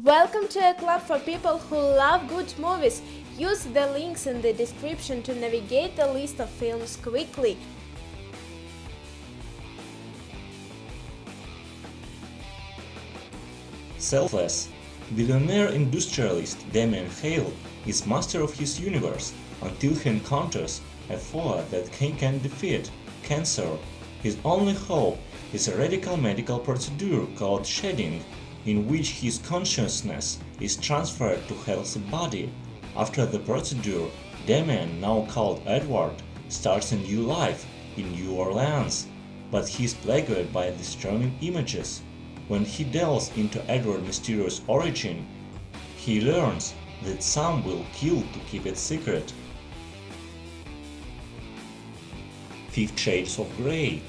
Welcome to a club for people who love good movies. Use the links in the description to navigate the list of films quickly. Selfless. Billionaire industrialist Damien Hale is master of his universe until he encounters a foe that he can defeat, cancer. His only hope is a radical medical procedure called shedding, in which his consciousness is transferred to healthy body. After the procedure, Damien, now called Edward, starts a new life in New Orleans, but he is plagued by disturbing images. When he delves into Edward's mysterious origin, he learns that some will kill to keep it secret. 50 Shades of Grey.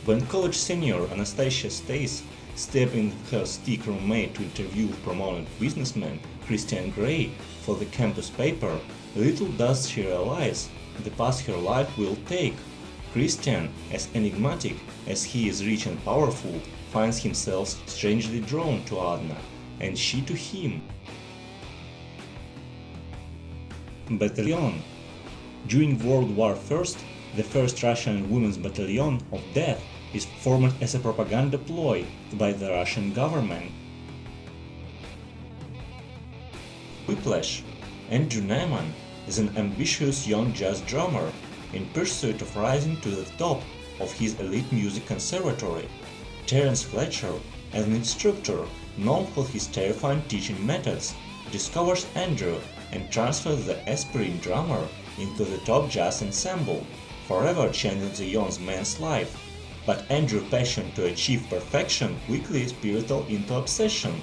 When college senior Anastasia Stace steps in her stick roommate to interview prominent businessman Christian Grey for the campus paper, little does she realize the path her life will take. Christian, as enigmatic as he is rich and powerful, finds himself strangely drawn to Adna, and she to him. Battalion. During World War I, the first Russian women's battalion of death is formed as a propaganda ploy by the Russian government. Whiplash. Andrew Neiman is an ambitious young jazz drummer in pursuit of rising to the top of his elite music conservatory. Terence Fletcher, as an instructor known for his terrifying teaching methods, discovers Andrew and transfers the aspiring drummer into the top jazz ensemble, forever changing the young man's life. But Andrew's passion to achieve perfection quickly spirals into obsession,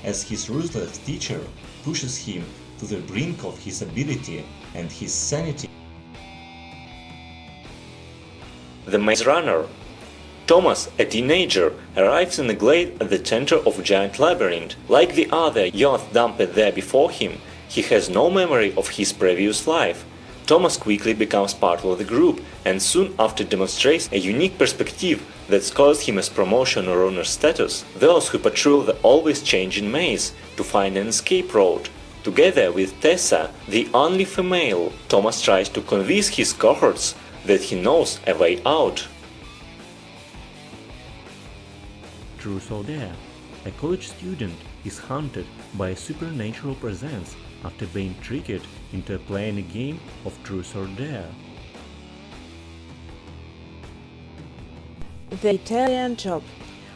as his ruthless teacher pushes him to the brink of his ability and his sanity. The Maze Runner. Thomas, a teenager, arrives in a glade at the center of a giant labyrinth. Like the other youth dumped there before him, he has no memory of his previous life. Thomas quickly becomes part of the group and soon after demonstrates a unique perspective that scores him as promotion or honor status. Those who patrol the always changing maze to find an escape route. Together with Tessa, the only female, Thomas tries to convince his cohorts that he knows a way out. Truth or Dare. A college student is haunted by a supernatural presence after being tricked into playing a game of Truth or Dare. The Italian Job.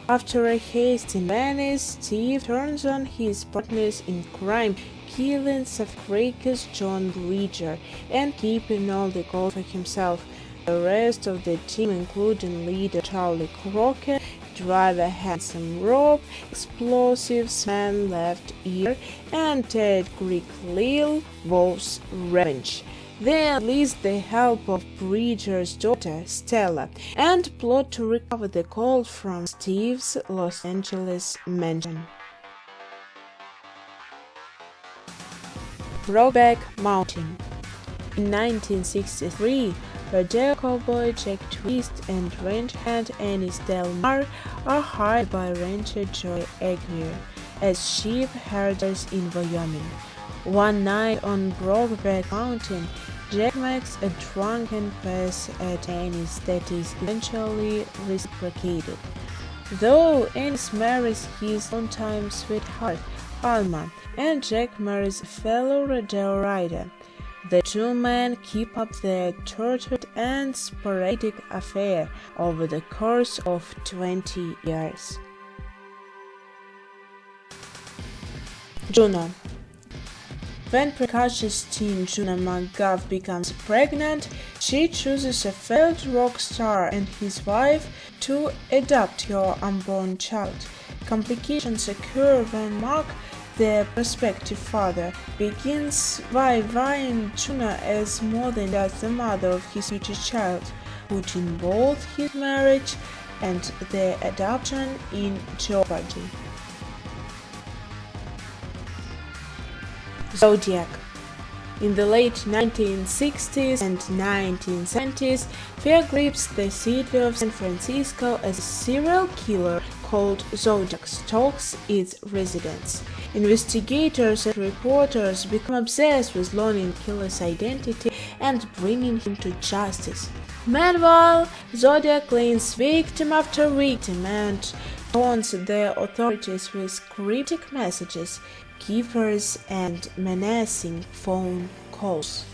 After a hasty menace, Steve turns on his partners in crime, killing Safrakus John Bridger and keeping all the gold for himself. The rest of the team, including leader Charlie Crocker, driver Handsome Rob, explosives man left ear, and Ted Greek Lil Wolf's Revenge. They enlist the help of Bridger's daughter, Stella, and plot to recover the gold from Steve's Los Angeles mansion. Brokeback Mountain. In 1963, rodeo cowboy Jack Twist and ranch hand Ennis Del Mar are hired by rancher Joy Aguirre as sheep herders in Wyoming. One night on Brokeback Mountain, Jack makes a drunken pass at Ennis that is eventually reciprocated. Though Ennis marries his longtime sweetheart, Alma, and Jack marries a fellow rodeo rider, the two men keep up their tortured and sporadic affair over the course of 20 years. Juno. When precocious teen Juno McGuff becomes pregnant, she chooses a failed rock star and his wife to adopt her unborn child. Complications occur when Mark, the prospective father, begins vying Juno as more than just the mother of his future child, putting both his marriage and the adoption in jeopardy. Zodiac. In the late 1960s and 1970s, fear grips the city of San Francisco as a serial killer called Zodiac stalks its residents. Investigators and reporters become obsessed with learning killer's identity and bringing him to justice. Meanwhile, Zodiac claims victim after victim and taunts the authorities with cryptic messages, keepers, and menacing phone calls.